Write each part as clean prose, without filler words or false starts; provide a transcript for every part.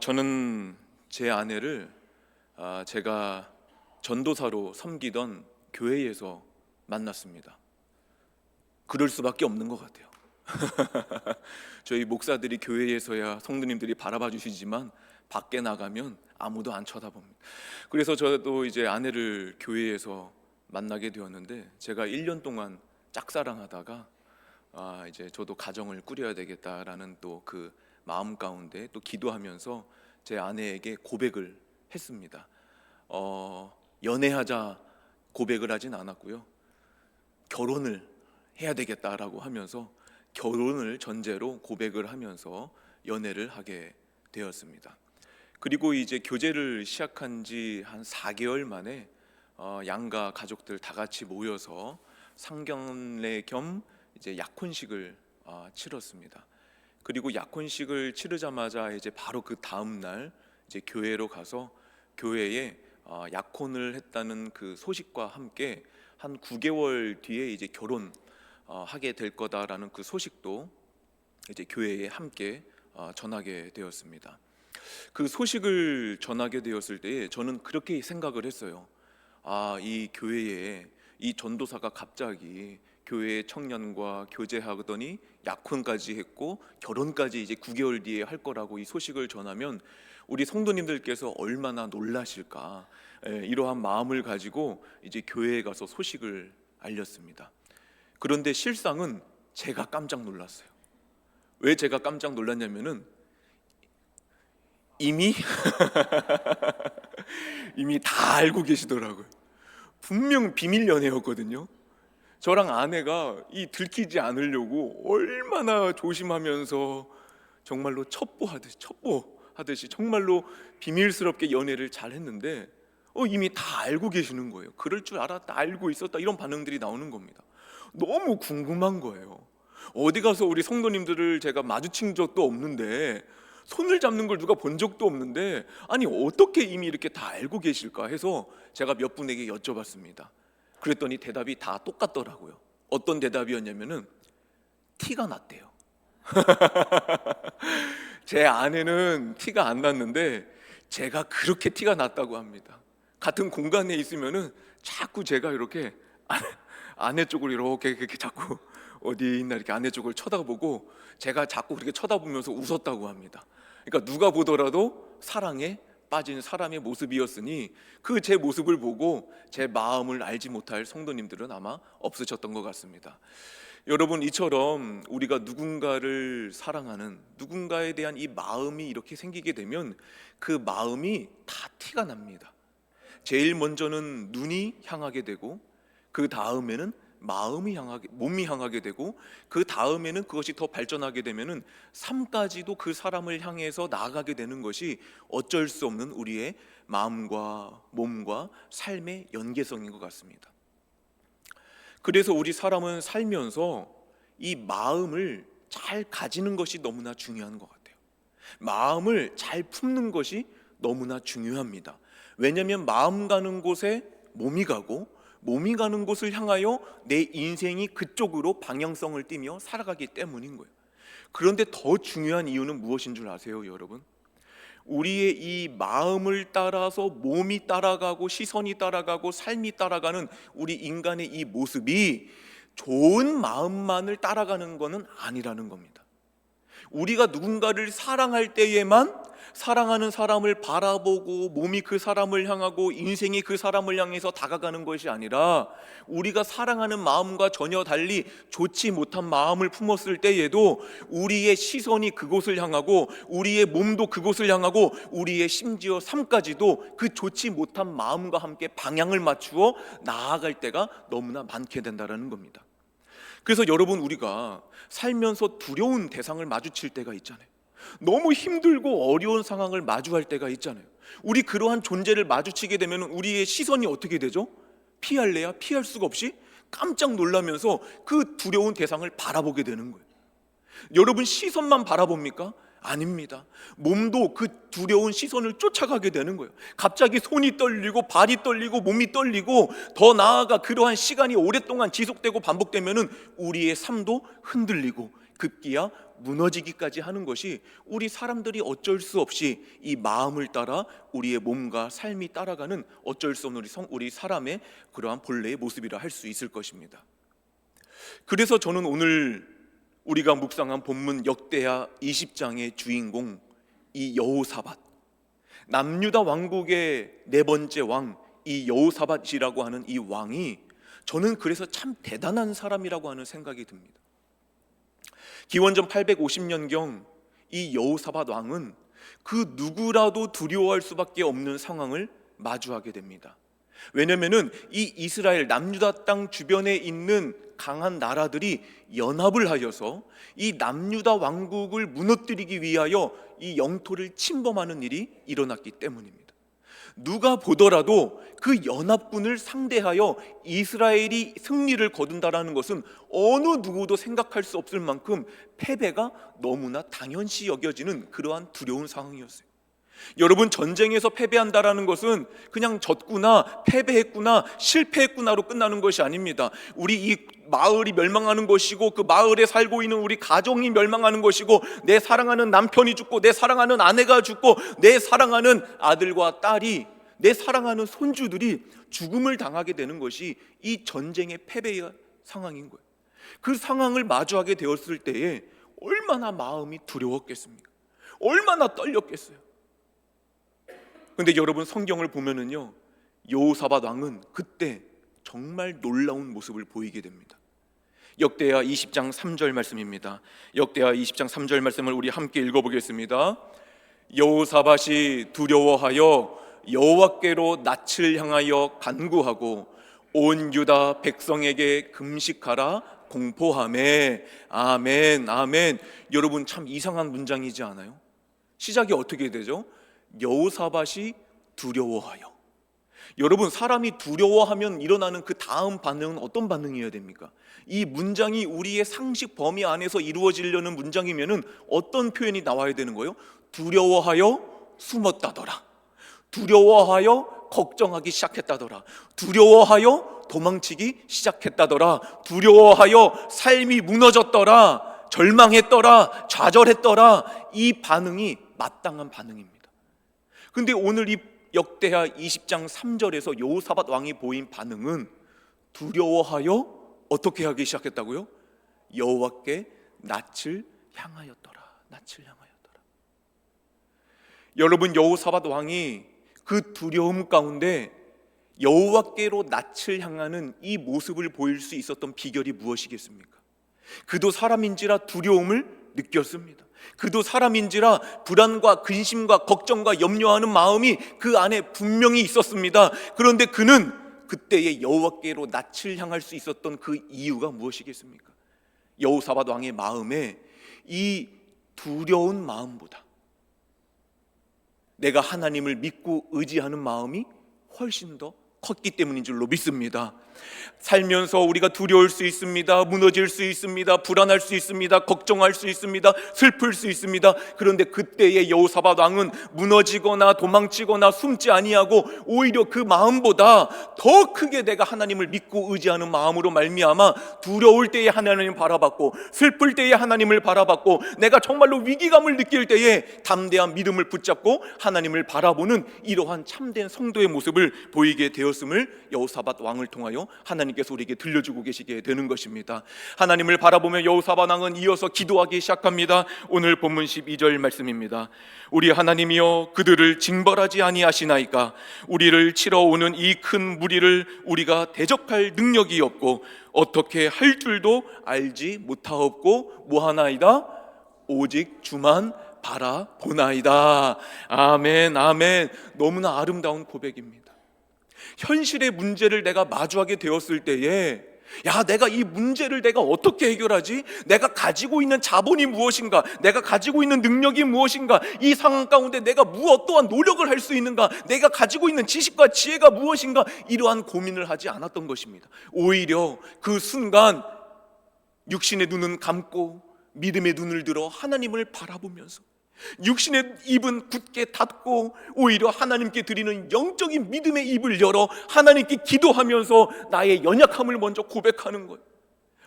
저는 제 아내를 제가 전도사로 섬기던 교회에서 만났습니다. 그럴 수밖에 없는 것 같아요. 저희 목사들이 교회에서야 성도님들이 바라봐 주시지만 밖에 나가면 아무도 안 쳐다봅니다. 그래서 저도 이제 아내를 교회에서 만나게 되었는데, 제가 1년 동안 짝사랑하다가 이제 저도 가정을 꾸려야 되겠다라는 또 그 마음 가운데 또 기도하면서 제 아내에게 고백을 했습니다. 연애하자 고백을 하진 않았고요, 결혼을 해야 되겠다라고 하면서 결혼을 전제로 고백을 하면서 연애를 하게 되었습니다. 그리고 이제 교제를 시작한 지 한 4개월 만에 양가 가족들 다 같이 모여서 상견례 겸 이제 약혼식을 치렀습니다. 그리고 약혼식을 치르자마자 이제 바로 그 다음 날 이제 교회로 가서 교회에 약혼을 했다는 그 소식과 함께 한 9개월 뒤에 이제 결혼하게 될 거다라는 그 소식도 이제 교회에 함께 전하게 되었습니다. 그 소식을 전하게 되었을 때 저는 그렇게 생각을 했어요. 이 교회에 이 전도사가 갑자기 교회 청년과 교제하더니 약혼까지 했고 결혼까지 이제 9개월 뒤에 할 거라고 이 소식을 전하면 우리 성도님들께서 얼마나 놀라실까, 이러한 마음을 가지고 이제 교회에 가서 소식을 알렸습니다. 그런데 실상은 제가 깜짝 놀랐어요. 왜 제가 깜짝 놀랐냐면은 이미 다 알고 계시더라고요. 분명 비밀 연애였거든요. 저랑 아내가 이 들키지 않으려고 얼마나 조심하면서 정말로 첩보하듯이 정말로 비밀스럽게 연애를 잘 했는데 이미 다 알고 계시는 거예요. 그럴 줄 알았다, 알고 있었다, 이런 반응들이 나오는 겁니다. 너무 궁금한 거예요. 어디 가서 우리 성도님들을 제가 마주친 적도 없는데, 손을 잡는 걸 누가 본 적도 없는데, 아니 어떻게 이미 이렇게 다 알고 계실까 해서 제가 몇 분에게 여쭤봤습니다. 그랬더니 대답이 다 똑같더라고요. 어떤 대답이었냐면은 티가 났대요. 제 아내는 티가 안 났는데 제가 그렇게 티가 났다고 합니다. 같은 공간에 있으면은 자꾸 제가 이렇게 아내 쪽을 이렇게 자꾸 어디 있나 이렇게 아내 쪽을 쳐다보고 제가 자꾸 그렇게 쳐다보면서 웃었다고 합니다. 그러니까 누가 보더라도 사랑에 빠진 사람의 모습이었으니 그 제 모습을 보고 제 마음을 알지 못할 성도님들은 아마 없으셨던 것 같습니다. 여러분, 이처럼 우리가 누군가를 사랑하는, 누군가에 대한 이 마음이 이렇게 생기게 되면 그 마음이 다 티가 납니다. 제일 먼저는 눈이 향하게 되고, 그 다음에는 몸이 향하게 되고, 그 다음에는 그것이 더 발전하게 되면은 삶까지도 그 사람을 향해서 나아가게 되는 것이 어쩔 수 없는 우리의 마음과 몸과 삶의 연계성인 것 같습니다. 그래서 우리 사람은 살면서 이 마음을 잘 가지는 것이 너무나 중요한 것 같아요. 마음을 잘 품는 것이 너무나 중요합니다. 왜냐하면 마음 가는 곳에 몸이 가고, 몸이 가는 곳을 향하여 내 인생이 그쪽으로 방향성을 띠며 살아가기 때문인 거예요. 그런데 더 중요한 이유는 무엇인 줄 아세요, 여러분? 우리의 이 마음을 따라서 몸이 따라가고 시선이 따라가고 삶이 따라가는 우리 인간의 이 모습이 좋은 마음만을 따라가는 것은 아니라는 겁니다. 우리가 누군가를 사랑할 때에만 사랑하는 사람을 바라보고 몸이 그 사람을 향하고 인생이 그 사람을 향해서 다가가는 것이 아니라, 우리가 사랑하는 마음과 전혀 달리 좋지 못한 마음을 품었을 때에도 우리의 시선이 그곳을 향하고 우리의 몸도 그곳을 향하고 우리의 심지어 삶까지도 그 좋지 못한 마음과 함께 방향을 맞추어 나아갈 때가 너무나 많게 된다는 겁니다. 그래서 여러분, 우리가 살면서 두려운 대상을 마주칠 때가 있잖아요. 너무 힘들고 어려운 상황을 마주할 때가 있잖아요. 우리 그러한 존재를 마주치게 되면 우리의 시선이 어떻게 되죠? 피할래야 피할 수가 없이 깜짝 놀라면서 그 두려운 대상을 바라보게 되는 거예요. 여러분, 시선만 바라봅니까? 아닙니다. 몸도 그 두려운 시선을 쫓아가게 되는 거예요. 갑자기 손이 떨리고 발이 떨리고 몸이 떨리고, 더 나아가 그러한 시간이 오랫동안 지속되고 반복되면은 우리의 삶도 흔들리고 급기야 무너지기까지 하는 것이 우리 사람들이 어쩔 수 없이 이 마음을 따라 우리의 몸과 삶이 따라가는 어쩔 수 없는 우리 사람의 그러한 본래의 모습이라 할 수 있을 것입니다. 그래서 저는 오늘 우리가 묵상한 본문 역대하 20장의 주인공 이 여호사밧, 남유다 왕국의 네 번째 왕 이 여호사밧이라고 하는 이 왕이 저는 그래서 참 대단한 사람이라고 하는 생각이 듭니다. 기원전 850년경 이 여호사밧 왕은 그 누구라도 두려워할 수밖에 없는 상황을 마주하게 됩니다. 왜냐하면 이 이스라엘 남유다 땅 주변에 있는 강한 나라들이 연합을 하여서 이 남유다 왕국을 무너뜨리기 위하여 이 영토를 침범하는 일이 일어났기 때문입니다. 누가 보더라도 그 연합군을 상대하여 이스라엘이 승리를 거둔다라는 것은 어느 누구도 생각할 수 없을 만큼 패배가 너무나 당연시 여겨지는 그러한 두려운 상황이었어요. 여러분, 전쟁에서 패배한다라는 것은 그냥 졌구나, 패배했구나, 실패했구나로 끝나는 것이 아닙니다. 우리 이 마을이 멸망하는 것이고 그 마을에 살고 있는 우리 가정이 멸망하는 것이고 내 사랑하는 남편이 죽고 내 사랑하는 아내가 죽고 내 사랑하는 아들과 딸이, 내 사랑하는 손주들이 죽음을 당하게 되는 것이 이 전쟁의 패배의 상황인 거예요. 그 상황을 마주하게 되었을 때에 얼마나 마음이 두려웠겠습니까? 얼마나 떨렸겠어요. 근데 여러분, 성경을 보면은요, 여호사밧 왕은 그때 정말 놀라운 모습을 보이게 됩니다. 역대하 20장 3절 말씀입니다. 역대하 20장 3절 말씀을 우리 함께 읽어보겠습니다. 여호사밧이 두려워하여 여호와께로 낯을 향하여 간구하고 온 유다 백성에게 금식하라 공포하매. 아멘, 아멘. 여러분, 참 이상한 문장이지 않아요? 시작이 어떻게 되죠? 여호사밧이 두려워하여. 여러분, 사람이 두려워하면 일어나는 그 다음 반응은 어떤 반응이어야 됩니까? 이 문장이 우리의 상식 범위 안에서 이루어지려는 문장이면은 어떤 표현이 나와야 되는 거예요? 두려워하여 숨었다더라, 두려워하여 걱정하기 시작했다더라, 두려워하여 도망치기 시작했다더라, 두려워하여 삶이 무너졌더라, 절망했더라, 좌절했더라. 이 반응이 마땅한 반응입니다. 근데 오늘 이 역대하 20장 3절에서 여호사밧 왕이 보인 반응은 두려워하여 어떻게 하기 시작했다고요? 여호와께 낯을 향하였더라. 낯을 향하였더라. 여러분, 여호사밧 왕이 그 두려움 가운데 여호와께로 낯을 향하는 이 모습을 보일 수 있었던 비결이 무엇이겠습니까? 그도 사람인지라 두려움을 느꼈습니다. 그도 사람인지라 불안과 근심과 걱정과 염려하는 마음이 그 안에 분명히 있었습니다. 그런데 그는 그때의 여호와께로 낯을 향할 수 있었던 그 이유가 무엇이겠습니까? 여호사밧 왕의 마음에 이 두려운 마음보다 내가 하나님을 믿고 의지하는 마음이 훨씬 더 컸기 때문인 줄로 믿습니다. 살면서 우리가 두려울 수 있습니다. 무너질 수 있습니다. 불안할 수 있습니다. 걱정할 수 있습니다. 슬플 수 있습니다. 그런데 그때의 여호사밧 왕은 무너지거나 도망치거나 숨지 아니하고 오히려 그 마음보다 더 크게 내가 하나님을 믿고 의지하는 마음으로 말미암아 두려울 때에 하나님을 바라봤고, 슬플 때에 하나님을 바라봤고, 내가 정말로 위기감을 느낄 때에 담대한 믿음을 붙잡고 하나님을 바라보는 이러한 참된 성도의 모습을 보이게 되었음을 여호사밧 왕을 통하여 하나님께서 우리에게 들려주고 계시게 되는 것입니다. 하나님을 바라보며 여호사밧 왕은 이어서 기도하기 시작합니다. 오늘 본문 12절 말씀입니다. 우리 하나님이여, 그들을 징벌하지 아니하시나이까? 우리를 치러 오는 이 큰 무리를 우리가 대적할 능력이 없고 어떻게 할 줄도 알지 못하옵고 뭐하나이다? 오직 주만 바라보나이다. 아멘, 아멘. 너무나 아름다운 고백입니다. 현실의 문제를 내가 마주하게 되었을 때에, 야, 내가 이 문제를 내가 어떻게 해결하지? 내가 가지고 있는 자본이 무엇인가? 내가 가지고 있는 능력이 무엇인가? 이 상황 가운데 내가 어떠한 노력을 할 수 있는가? 내가 가지고 있는 지식과 지혜가 무엇인가? 이러한 고민을 하지 않았던 것입니다. 오히려 그 순간 육신의 눈은 감고 믿음의 눈을 들어 하나님을 바라보면서 육신의 입은 굳게 닫고 오히려 하나님께 드리는 영적인 믿음의 입을 열어 하나님께 기도하면서 나의 연약함을 먼저 고백하는 거예요.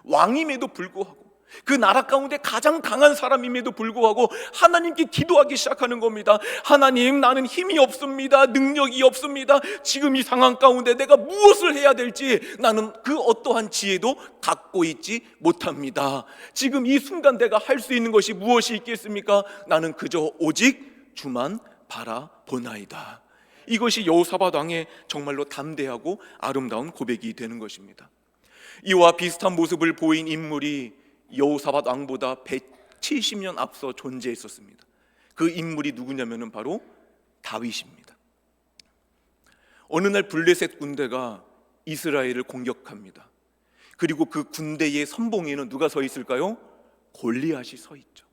왕임에도 불구하고 그 나라 가운데 가장 강한 사람임에도 불구하고 하나님께 기도하기 시작하는 겁니다. 하나님, 나는 힘이 없습니다. 능력이 없습니다. 지금 이 상황 가운데 내가 무엇을 해야 될지 나는 그 어떠한 지혜도 갖고 있지 못합니다. 지금 이 순간 내가 할 수 있는 것이 무엇이 있겠습니까? 나는 그저 오직 주만 바라보나이다. 이것이 여호사밧 왕의 정말로 담대하고 아름다운 고백이 되는 것입니다. 이와 비슷한 모습을 보인 인물이 여호사밧 왕보다 170년 앞서 존재했었습니다. 그 인물이 누구냐면 바로 다윗입니다. 어느 날 블레셋 군대가 이스라엘을 공격합니다. 그리고 그 군대의 선봉에는 누가 서 있을까요? 골리앗이 서 있죠.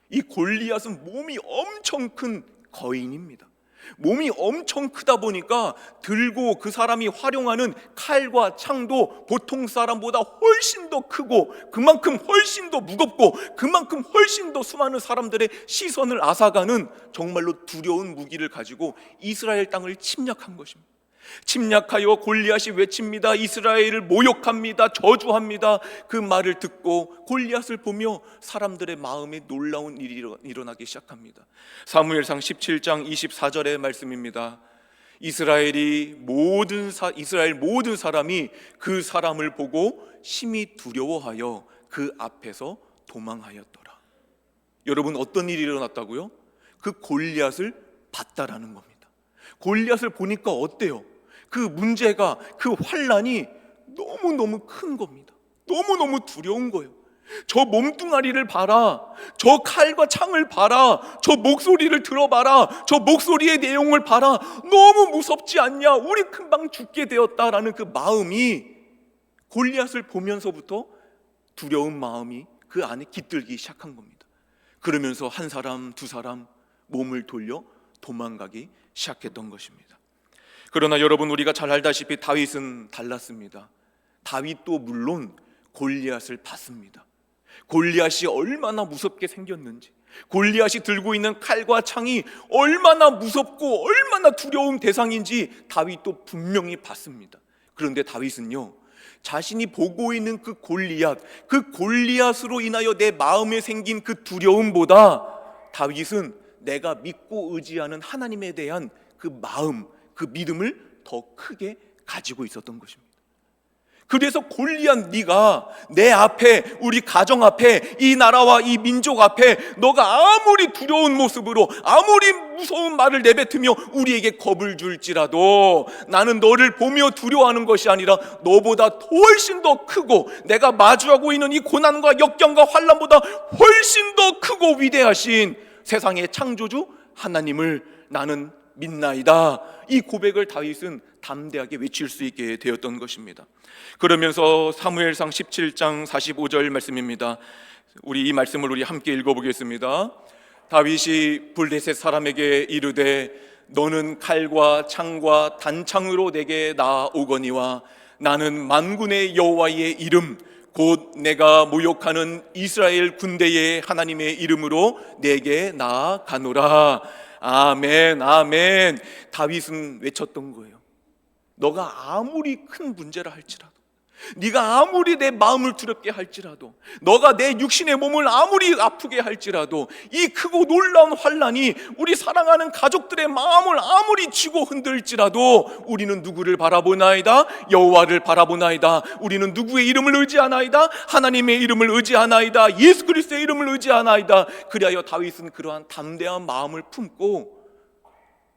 이 골리앗은 몸이 엄청 큰 거인입니다. 몸이 엄청 크다 보니까 들고 그 사람이 활용하는 칼과 창도 보통 사람보다 훨씬 더 크고, 그만큼 훨씬 더 무겁고, 그만큼 훨씬 더 수많은 사람들의 시선을 앗아가는 정말로 두려운 무기를 가지고 이스라엘 땅을 침략한 것입니다. 침략하여 골리앗이 외칩니다. 이스라엘을 모욕합니다. 저주합니다. 그 말을 듣고 골리앗을 보며 사람들의 마음에 놀라운 일이 일어나기 시작합니다. 사무엘상 17장 24절의 말씀입니다. 이스라엘 모든 사람이 그 사람을 보고 심히 두려워하여 그 앞에서 도망하였더라. 여러분, 어떤 일이 일어났다고요? 그 골리앗을 봤다라는 겁니다. 골리앗을 보니까 어때요? 그 문제가, 그 환란이 너무너무 큰 겁니다. 너무너무 두려운 거예요. 저 몸뚱아리를 봐라, 저 칼과 창을 봐라, 저 목소리를 들어봐라, 저 목소리의 내용을 봐라. 너무 무섭지 않냐? 우리 금방 죽게 되었다라는 그 마음이, 골리앗을 보면서부터 두려운 마음이 그 안에 깃들기 시작한 겁니다. 그러면서 한 사람, 두 사람 몸을 돌려 도망가기 시작했던 것입니다. 그러나 여러분, 우리가 잘 알다시피 다윗은 달랐습니다. 다윗도 물론 골리앗을 봤습니다. 골리앗이 얼마나 무섭게 생겼는지, 골리앗이 들고 있는 칼과 창이 얼마나 무섭고 얼마나 두려운 대상인지 다윗도 분명히 봤습니다. 그런데 다윗은요, 자신이 보고 있는 그 골리앗으로 인하여 내 마음에 생긴 그 두려움보다 다윗은 내가 믿고 의지하는 하나님에 대한 그 마음, 그 믿음을 더 크게 가지고 있었던 것입니다. 그래서 골리앗, 네가 내 앞에, 우리 가정 앞에, 이 나라와 이 민족 앞에 너가 아무리 두려운 모습으로, 아무리 무서운 말을 내뱉으며 우리에게 겁을 줄지라도 나는 너를 보며 두려워하는 것이 아니라 너보다 훨씬 더 크고, 내가 마주하고 있는 이 고난과 역경과 환난보다 훨씬 더 크고 위대하신 세상의 창조주 하나님을 나는 믿나이다. 이 고백을 다윗은 담대하게 외칠 수 있게 되었던 것입니다. 그러면서 사무엘상 17장 45절 말씀입니다. 우리 이 말씀을 우리 함께 읽어보겠습니다. 다윗이 블레셋 사람에게 이르되 너는 칼과 창과 단창으로 내게 나아오거니와 나는 만군의 여호와의 이름 곧 내가 모욕하는 이스라엘 군대의 하나님의 이름으로 내게 나아가노라. 아멘, 아멘. 다윗은 외쳤던 거예요. 너가 아무리 큰 문제라 할지라도, 네가 아무리 내 마음을 두렵게 할지라도, 너가 내 육신의 몸을 아무리 아프게 할지라도, 이 크고 놀라운 환난이 우리 사랑하는 가족들의 마음을 아무리 쥐고 흔들지라도 우리는 누구를 바라보나이다? 여호와를 바라보나이다. 우리는 누구의 이름을 의지하나이다? 하나님의 이름을 의지하나이다. 예수 그리스도의 이름을 의지하나이다. 그리하여 다윗은 그러한 담대한 마음을 품고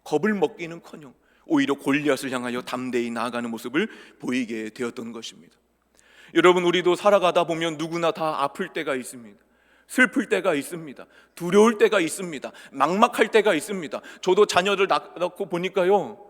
겁을 먹기는커녕 오히려 골리앗을 향하여 담대히 나아가는 모습을 보이게 되었던 것입니다. 여러분, 우리도 살아가다 보면 누구나 다 아플 때가 있습니다. 슬플 때가 있습니다. 두려울 때가 있습니다. 막막할 때가 있습니다. 저도 자녀를 낳고 보니까요,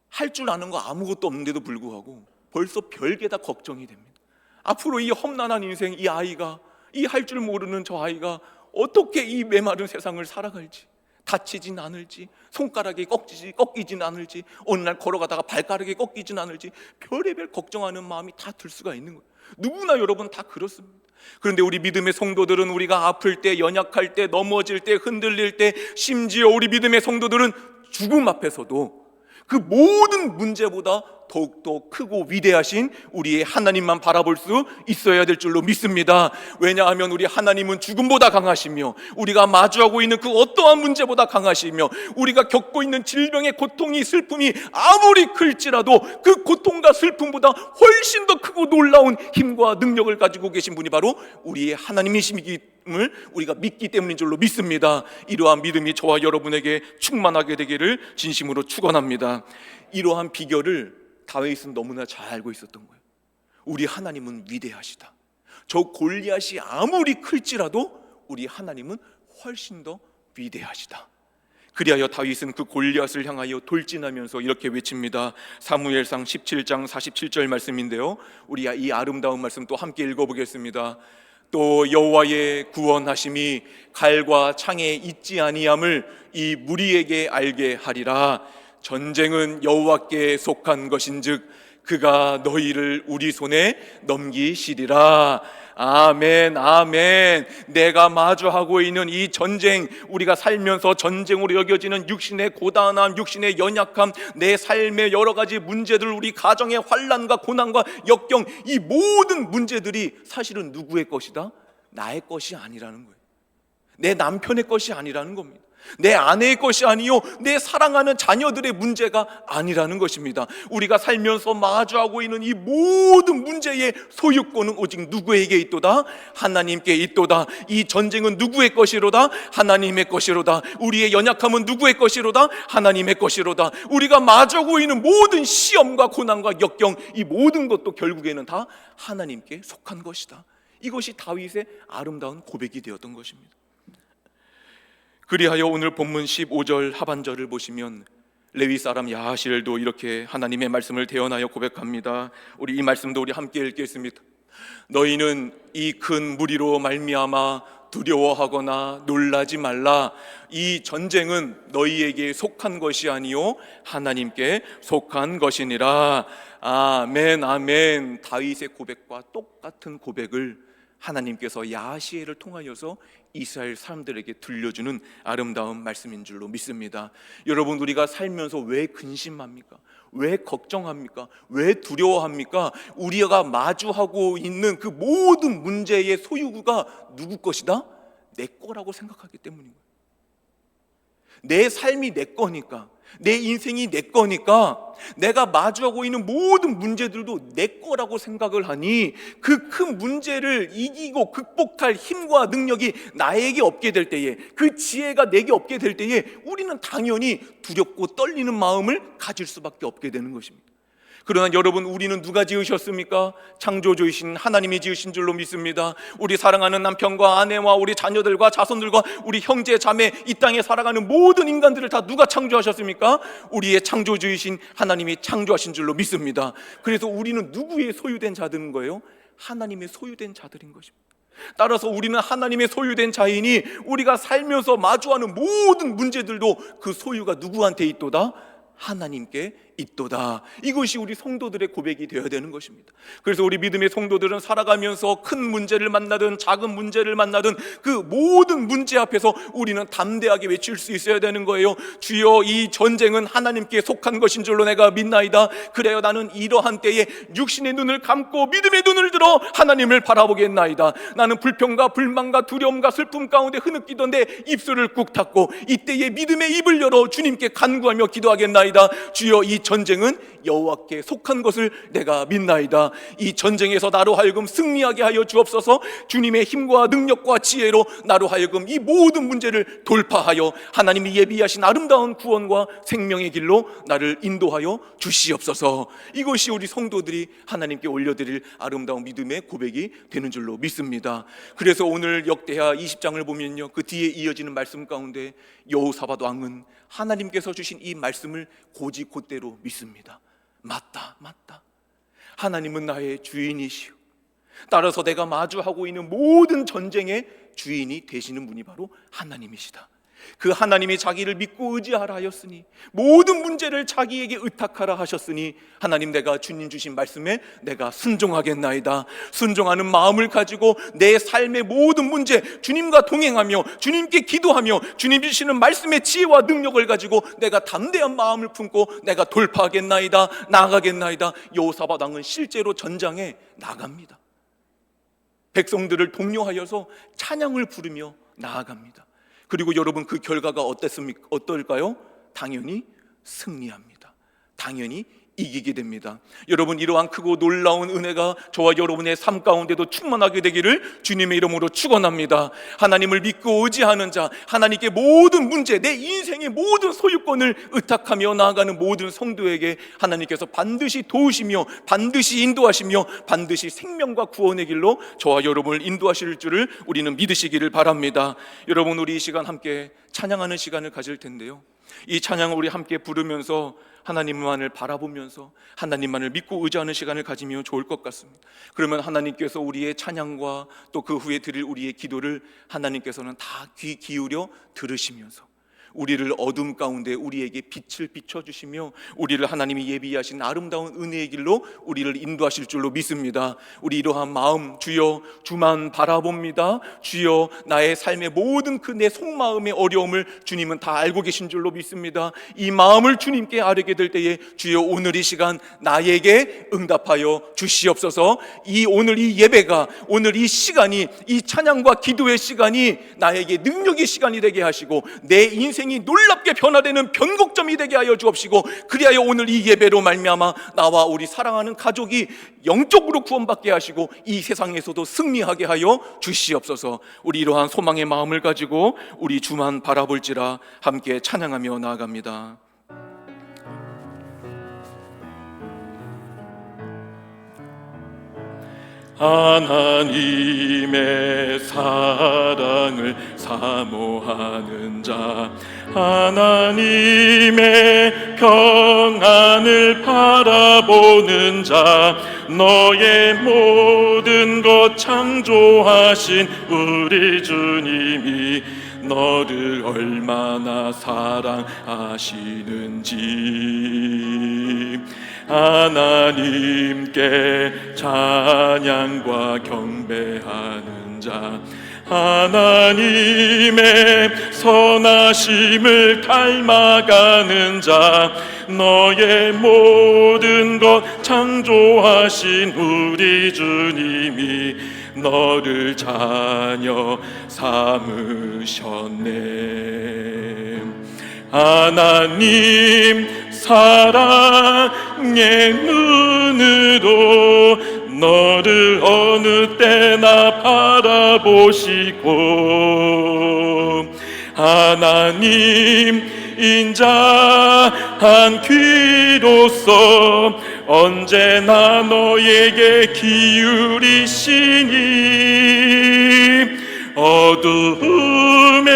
할 줄 아는 거 아무것도 없는데도 불구하고 벌써 별게 다 걱정이 됩니다. 앞으로 이 험난한 인생, 이 아이가, 이 할 줄 모르는 저 아이가 어떻게 이 메마른 세상을 살아갈지, 다치진 않을지, 손가락이 꺾이진 않을지, 어느 날 걸어가다가 발가락이 꺾이진 않을지, 별의별 걱정하는 마음이 다 들 수가 있는 거예요. 누구나 여러분 다 그렇습니다. 그런데 우리 믿음의 성도들은 우리가 아플 때, 연약할 때, 넘어질 때, 흔들릴 때, 심지어 우리 믿음의 성도들은 죽음 앞에서도 그 모든 문제보다 더욱더 크고 위대하신 우리의 하나님만 바라볼 수 있어야 될 줄로 믿습니다. 왜냐하면 우리 하나님은 죽음보다 강하시며 우리가 마주하고 있는 그 어떠한 문제보다 강하시며 우리가 겪고 있는 질병의 고통이 슬픔이 아무리 클지라도 그 고통과 슬픔보다 훨씬 더 크고 놀라운 힘과 능력을 가지고 계신 분이 바로 우리의 하나님이심을 우리가 믿기 때문인 줄로 믿습니다. 이러한 믿음이 저와 여러분에게 충만하게 되기를 진심으로 축원합니다. 이러한 비결을 다윗은 너무나 잘 알고 있었던 거예요. 우리 하나님은 위대하시다. 저 골리앗이 아무리 클지라도 우리 하나님은 훨씬 더 위대하시다. 그리하여 다윗은 그 골리앗을 향하여 돌진하면서 이렇게 외칩니다. 사무엘상 17장 47절 말씀인데요, 우리 이 아름다운 말씀 또 함께 읽어보겠습니다. 또 여호와의 구원하심이 칼과 창에 있지 아니함을 이 무리에게 알게 하리라. 전쟁은 여호와께 속한 것인즉 그가 너희를 우리 손에 넘기시리라. 아멘, 아멘. 내가 마주하고 있는 이 전쟁, 우리가 살면서 전쟁으로 여겨지는 육신의 고단함, 육신의 연약함, 내 삶의 여러 가지 문제들, 우리 가정의 환난과 고난과 역경, 이 모든 문제들이 사실은 누구의 것이다? 나의 것이 아니라는 거예요. 내 남편의 것이 아니라는 겁니다. 내 아내의 것이 아니요 내 사랑하는 자녀들의 문제가 아니라는 것입니다. 우리가 살면서 마주하고 있는 이 모든 문제의 소유권은 오직 누구에게 있도다? 하나님께 있도다. 이 전쟁은 누구의 것이로다? 하나님의 것이로다. 우리의 연약함은 누구의 것이로다? 하나님의 것이로다. 우리가 마주하고 있는 모든 시험과 고난과 역경, 이 모든 것도 결국에는 다 하나님께 속한 것이다. 이것이 다윗의 아름다운 고백이 되었던 것입니다. 그리하여 오늘 본문 15절 하반절을 보시면 레위 사람 야하실도 이렇게 하나님의 말씀을 대언하여 고백합니다. 우리 이 말씀도 우리 함께 읽겠습니다. 너희는 이 큰 무리로 말미암아 두려워하거나 놀라지 말라. 이 전쟁은 너희에게 속한 것이 아니요 하나님께 속한 것이니라. 아멘, 아멘. 다윗의 고백과 똑같은 고백을 하나님께서 야하시엘을 통하여서 이스라엘 사람들에게 들려주는 아름다운 말씀인 줄로 믿습니다. 여러분, 우리가 살면서 왜 근심합니까? 왜 걱정합니까? 왜 두려워합니까? 우리가 마주하고 있는 그 모든 문제의 소유구가 누구 것이다? 내 거라고 생각하기 때문인 거예요. 내 삶이 내 거니까, 내 인생이 내 거니까, 내가 마주하고 있는 모든 문제들도 내 거라고 생각을 하니 그 큰 문제를 이기고 극복할 힘과 능력이 나에게 없게 될 때에, 그 지혜가 내게 없게 될 때에 우리는 당연히 두렵고 떨리는 마음을 가질 수밖에 없게 되는 것입니다. 그러나 여러분, 우리는 누가 지으셨습니까? 창조주이신 하나님이 지으신 줄로 믿습니다. 우리 사랑하는 남편과 아내와 우리 자녀들과 자손들과 우리 형제 자매, 이 땅에 살아가는 모든 인간들을 다 누가 창조하셨습니까? 우리의 창조주이신 하나님이 창조하신 줄로 믿습니다. 그래서 우리는 누구의 소유된 자들인 거예요? 하나님의 소유된 자들인 것입니다. 따라서 우리는 하나님의 소유된 자이니 우리가 살면서 마주하는 모든 문제들도 그 소유가 누구한테 있도다? 하나님께 있도다. 이것이 우리 성도들의 고백이 되어야 되는 것입니다. 그래서 우리 믿음의 성도들은 살아가면서 큰 문제를 만나든 작은 문제를 만나든 그 모든 문제 앞에서 우리는 담대하게 외칠 수 있어야 되는 거예요. 주여, 이 전쟁은 하나님께 속한 것인 줄로 내가 믿나이다. 그래요, 나는 이러한 때에 육신의 눈을 감고 믿음의 눈을 들어 하나님을 바라보겠나이다. 나는 불평과 불만과 두려움과 슬픔 가운데 흐느끼던 내 입술을 꾹 닫고 이때에 믿음의 입을 열어 주님께 간구하며 기도하겠나이다. 주여, 이 전쟁은 여호와께 속한 것을 내가 믿나이다. 이 전쟁에서 나로 하여금 승리하게 하여 주옵소서. 주님의 힘과 능력과 지혜로 나로 하여금 이 모든 문제를 돌파하여 하나님이 예비하신 아름다운 구원과 생명의 길로 나를 인도하여 주시옵소서. 이것이 우리 성도들이 하나님께 올려드릴 아름다운 믿음의 고백이 되는 줄로 믿습니다. 그래서 오늘 역대하 20장을 보면요, 그 뒤에 이어지는 말씀 가운데 여호사밧 왕은 하나님께서 주신 이 말씀을 곧이곧대로 믿습니다. 맞다, 맞다. 하나님은 나의 주인이시오. 따라서 내가 마주하고 있는 모든 전쟁의 주인이 되시는 분이 바로 하나님이시다. 그 하나님이 자기를 믿고 의지하라 하였으니, 모든 문제를 자기에게 의탁하라 하셨으니, 하나님, 내가 주님 주신 말씀에 내가 순종하겠나이다. 순종하는 마음을 가지고 내 삶의 모든 문제, 주님과 동행하며 주님께 기도하며 주님 주시는 말씀의 지혜와 능력을 가지고 내가 담대한 마음을 품고 내가 돌파하겠나이다, 나아가겠나이다. 여호사밧 왕은 실제로 전장에 나갑니다. 백성들을 독려하여서 찬양을 부르며 나아갑니다. 그리고 여러분, 그 결과가 어떨까요? 당연히 승리합니다. 당연히 이기게 됩니다. 여러분, 이러한 크고 놀라운 은혜가 저와 여러분의 삶 가운데도 충만하게 되기를 주님의 이름으로 축원합니다. 하나님을 믿고 의지하는 자, 하나님께 모든 문제, 내 인생의 모든 소유권을 의탁하며 나아가는 모든 성도에게 하나님께서 반드시 도우시며 반드시 인도하시며 반드시 생명과 구원의 길로 저와 여러분을 인도하실 줄을 우리는 믿으시기를 바랍니다. 여러분, 우리 이 시간 함께 찬양하는 시간을 가질 텐데요, 이 찬양을 우리 함께 부르면서 하나님만을 바라보면서 하나님만을 믿고 의지하는 시간을 가지면 좋을 것 같습니다. 그러면 하나님께서 우리의 찬양과 또 그 후에 드릴 우리의 기도를 하나님께서는 다 귀 기울여 들으시면서 우리를 어둠 가운데 우리에게 빛을 비춰주시며 우리를 하나님이 예비하신 아름다운 은혜의 길로 우리를 인도하실 줄로 믿습니다. 우리 이러한 마음, 주여 주만 바라봅니다. 주여 나의 삶의 모든 그 내 속마음의 어려움을 주님은 다 알고 계신 줄로 믿습니다. 이 마음을 주님께 아뢰게 될 때에 주여 오늘 이 시간 나에게 응답하여 주시옵소서. 오늘 이 예배가, 오늘 이 시간이, 이 찬양과 기도의 시간이 나에게 능력의 시간이 되게 하시고 내 인생이 놀랍게 변화되는 변곡점이 되게 하여 주옵시고, 그리하여 오늘 이 예배로 말미암아 나와 우리 사랑하는 가족이 영적으로 구원받게 하시고 이 세상에서도 승리하게 하여 주시옵소서. 우리 이러한 소망의 마음을 가지고 우리 주만 바라볼지라 함께 찬양하며 나아갑니다. 하나님의 사랑을 사모하는 자, 하나님의 평안을 바라보는 자, 너의 모든 것 창조하신 우리 주님이 너를 얼마나 사랑하시는지 하나님께 찬양과 경배하는 자, 하나님의 선하심을 닮아가는 자, 너의 모든 것 창조하신 우리 주님이 너를 자녀 삼으셨네. 하나님 사랑의 눈으로 너를 어느 때나 바라보시고 하나님 인자한 귀로서 언제나 너에게 기울이시니 어두움에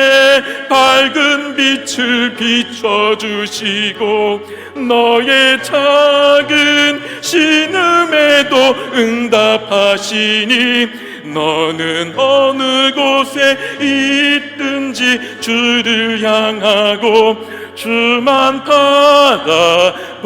밝은 빛을 비춰주시고 너의 작은 신음에도 응답하시니 너는 어느 곳에 있든지 주를 향하고 주만 바라본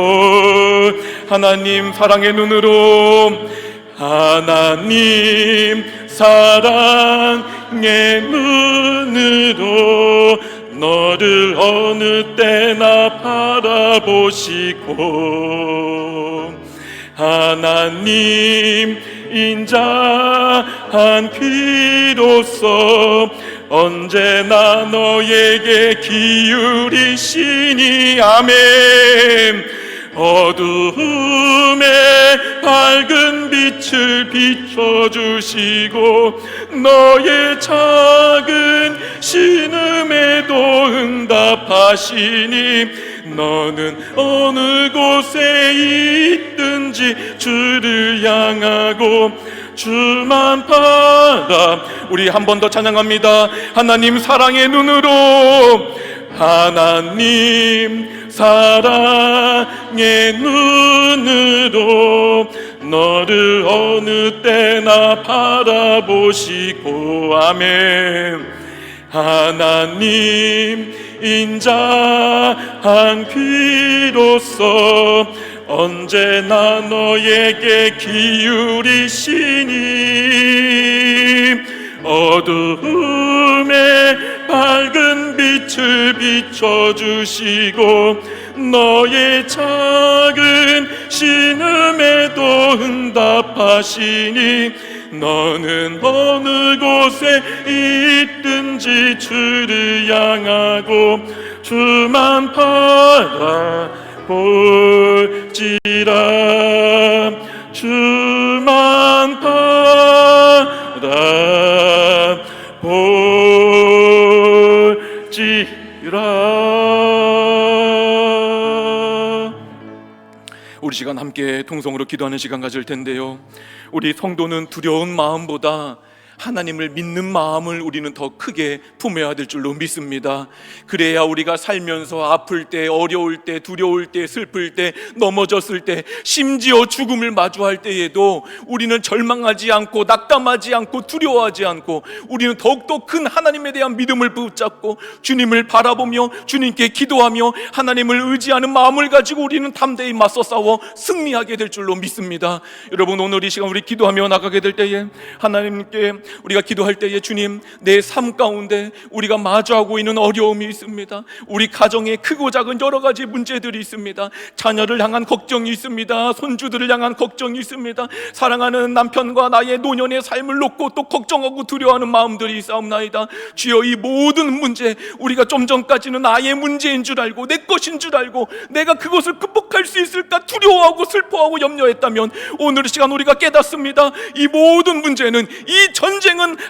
하나님 사랑의 눈으로 하나님 사랑의 눈으로 너를 어느 때나 바라보시고 하나님 인자한 귀로서 언제나 너에게 기울이시니 아멘. 어두움에 밝은 빛을 비춰주시고 너의 작은 신음에도 응답하시니 너는 어느 곳에 있든지 주를 향하고 주만 바라. 우리 한 번 더 찬양합니다. 하나님 사랑의 눈으로 하나님 사랑의 눈으로 너를 어느 때나 바라보시고 아멘. 하나님 인자한 귀로서 언제나 너에게 기울이시니 어두움에 밝은 빛을 비춰주시고 너의 작은 신음에도 응답하시니 너는 어느 곳에 있든지 주를 향하고 주만 바라볼지라. 주만 바라볼지라. 우리 시간 함께 통성으로 기도하는 시간 가질 텐데요, 우리 성도는 두려운 마음보다 하나님을 믿는 마음을 우리는 더 크게 품어야 될 줄로 믿습니다. 그래야 우리가 살면서 아플 때, 어려울 때, 두려울 때, 슬플 때, 넘어졌을 때, 심지어 죽음을 마주할 때에도 우리는 절망하지 않고 낙담하지 않고 두려워하지 않고 우리는 더욱더 큰 하나님에 대한 믿음을 붙잡고 주님을 바라보며 주님께 기도하며 하나님을 의지하는 마음을 가지고 우리는 담대히 맞서 싸워 승리하게 될 줄로 믿습니다. 여러분, 오늘 이 시간 우리 기도하며 나가게 될 때에 하나님께 우리가 기도할 때에 주님, 내 삶 가운데 우리가 마주하고 있는 어려움이 있습니다. 우리 가정에 크고 작은 여러 가지 문제들이 있습니다. 자녀를 향한 걱정이 있습니다. 손주들을 향한 걱정이 있습니다. 사랑하는 남편과 나의 노년의 삶을 놓고 또 걱정하고 두려워하는 마음들이 있사옵나이다. 주여, 이 모든 문제, 우리가 좀 전까지는 나의 문제인 줄 알고 내 것인 줄 알고 내가 그것을 극복할 수 있을까 두려워하고 슬퍼하고 염려했다면 오늘 이 시간 우리가 깨닫습니다. 이 모든 문제는, 이 전쟁은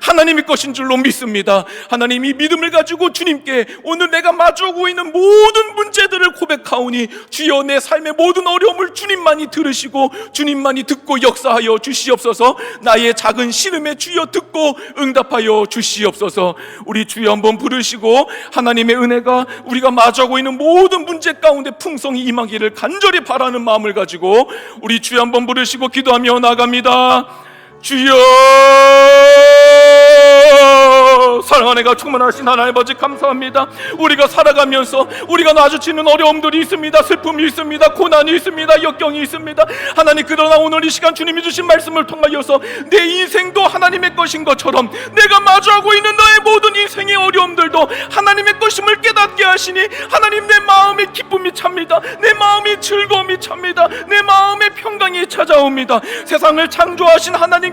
하나님의 것인 줄로 믿습니다. 하나님이 믿음을 가지고 주님께 오늘 내가 마주하고 있는 모든 문제들을 고백하오니 주여, 내 삶의 모든 어려움을 주님만이 들으시고 주님만이 듣고 역사하여 주시옵소서. 나의 작은 신음에 주여 듣고 응답하여 주시옵소서. 우리 주여 한번 부르시고 하나님의 은혜가 우리가 마주하고 있는 모든 문제 가운데 풍성히 임하기를 간절히 바라는 마음을 가지고 우리 주여 한번 부르시고 기도하며 나갑니다. 주여, 사랑하는 가 충만하신 하나님 아버지, 감사합니다. 우리가 살아가면서 우리가 마주치는 어려움들이 있습니다. 슬픔이 있습니다. 고난이 있습니다. 역경이 있습니다. 하나님, 그러나 오늘 이 시간 주님이 주신 말씀을 통하여서 내 인생도 하나님의 것인 것처럼 내가 마주하고 있는 나의 모든 인생의 어려움들도 하나님의 것임을 깨닫게 하시니 하나님, 내 마음에 기쁨이 찹니다. 내 마음에 즐거움이 찹니다. 내 마음에 평강이 찾아옵니다. 세상을 창조하신 하나님께서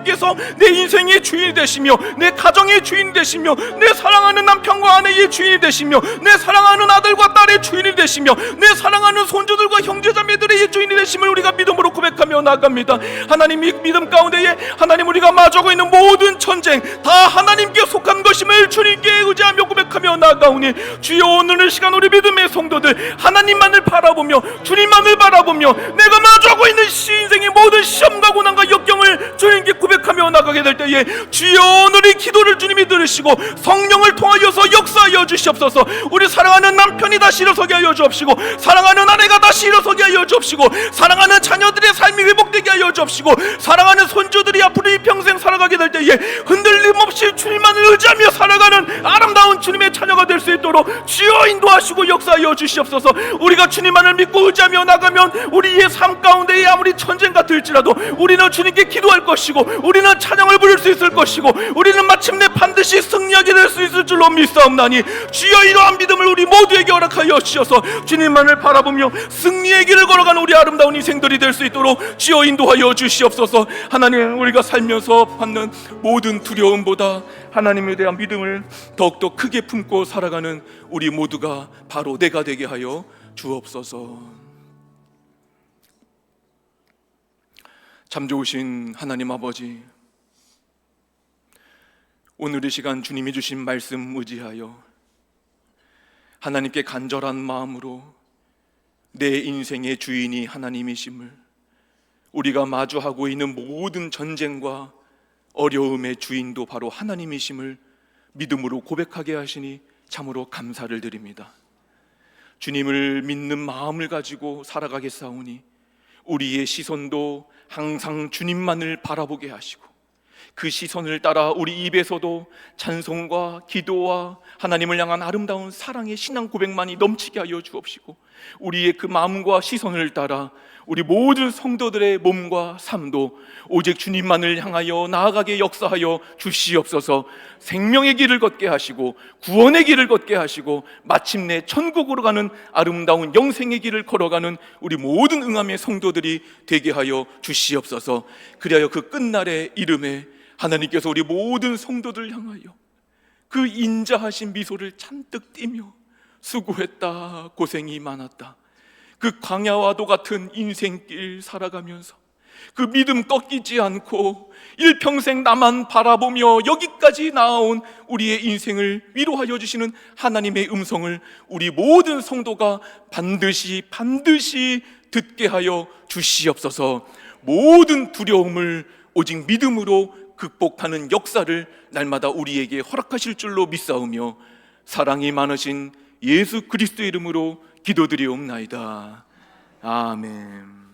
내 인생의 주인이 되시며 내 가정의 주인이 되시며 내 사랑하는 남편과 아내의 주인이 되시며 내 사랑하는 아들과 딸의 주인이 되시며 내 사랑하는 손주들과 형제자매들의 주인이 되심을 우리가 믿음으로 고백하며 나갑니다. 하나님, 이 믿음 가운데에 하나님, 우리가 마주하고 있는 모든 전쟁 다 하나님께 속한 것임을 주님께 의지하며 고백하며 나가오니 주여, 오늘 시간 우리 믿음의 성도들 하나님만을 바라보며 주님만을 바라보며 내가 마주하고 있는 인생의 모든 시험과 고난과 역경을 주님께 고백하며 나가게 될 때에 주여, 오늘 이 기도를 주님이 들으시고 성령을 통하여서 역사하여 주시옵소서. 우리 사랑하는 남편이 다시 일어서게 하여 주옵시고 사랑하는 아내가 다시 일어서게 하여 주옵시고 사랑하는 자녀들의 삶이 회복되게 하여 주옵시고 사랑하는 손주들이 앞으로 이 평생 살아가게 될 때에 흔들림 없이 주님만을 의지하며 살아가는 아름다운 주님의 자녀가 될 수 있도록 주여 인도하시고 역사하여 주시옵소서. 우리가 주님만을 믿고 의지하며 나가면 우리의 삶 가운데에 아무리 전쟁 같을지라도 우리는 주님께 기도할 것이고 우리는 찬양을 부를 수 있을 것이고 우리는 마침내 반드시 승리하게 될 수 있을 줄로 믿사옵나니 주여, 이러한 믿음을 우리 모두에게 허락하여 주셔서 주님만을 바라보며 승리의 길을 걸어가는 우리 아름다운 인생들이 될 수 있도록 주여 인도하여 주시옵소서. 하나님, 우리가 살면서 받는 모든 두려움보다 하나님에 대한 믿음을 더욱더 크게 품고 살아가는 우리 모두가 바로 내가 되게 하여 주옵소서. 참 좋으신 하나님 아버지, 오늘 이 시간 주님이 주신 말씀 의지하여 하나님께 간절한 마음으로 내 인생의 주인이 하나님이심을, 우리가 마주하고 있는 모든 전쟁과 어려움의 주인도 바로 하나님이심을 믿음으로 고백하게 하시니 참으로 감사를 드립니다. 주님을 믿는 마음을 가지고 살아가겠사오니 우리의 시선도 항상 주님만을 바라보게 하시고 그 시선을 따라 우리 입에서도 찬송과 기도와 하나님을 향한 아름다운 사랑의 신앙 고백만이 넘치게 하여 주옵시고, 우리의 그 마음과 시선을 따라 우리 모든 성도들의 몸과 삶도 오직 주님만을 향하여 나아가게 역사하여 주시옵소서. 생명의 길을 걷게 하시고 구원의 길을 걷게 하시고 마침내 천국으로 가는 아름다운 영생의 길을 걸어가는 우리 모든 응함의 성도들이 되게 하여 주시옵소서. 그리하여 그 끝날의 이름에 하나님께서 우리 모든 성도들 향하여 그 인자하신 미소를 잔뜩 띠며 수고했다, 고생이 많았다, 그 광야와도 같은 인생길 살아가면서 그 믿음 꺾이지 않고 일평생 나만 바라보며 여기까지 나아온 우리의 인생을 위로하여 주시는 하나님의 음성을 우리 모든 성도가 반드시 듣게 하여 주시옵소서. 모든 두려움을 오직 믿음으로 극복하는 역사를 날마다 우리에게 허락하실 줄로 믿사오며 사랑이 많으신 예수 그리스도의 이름으로 기도드리옵나이다. 아멘.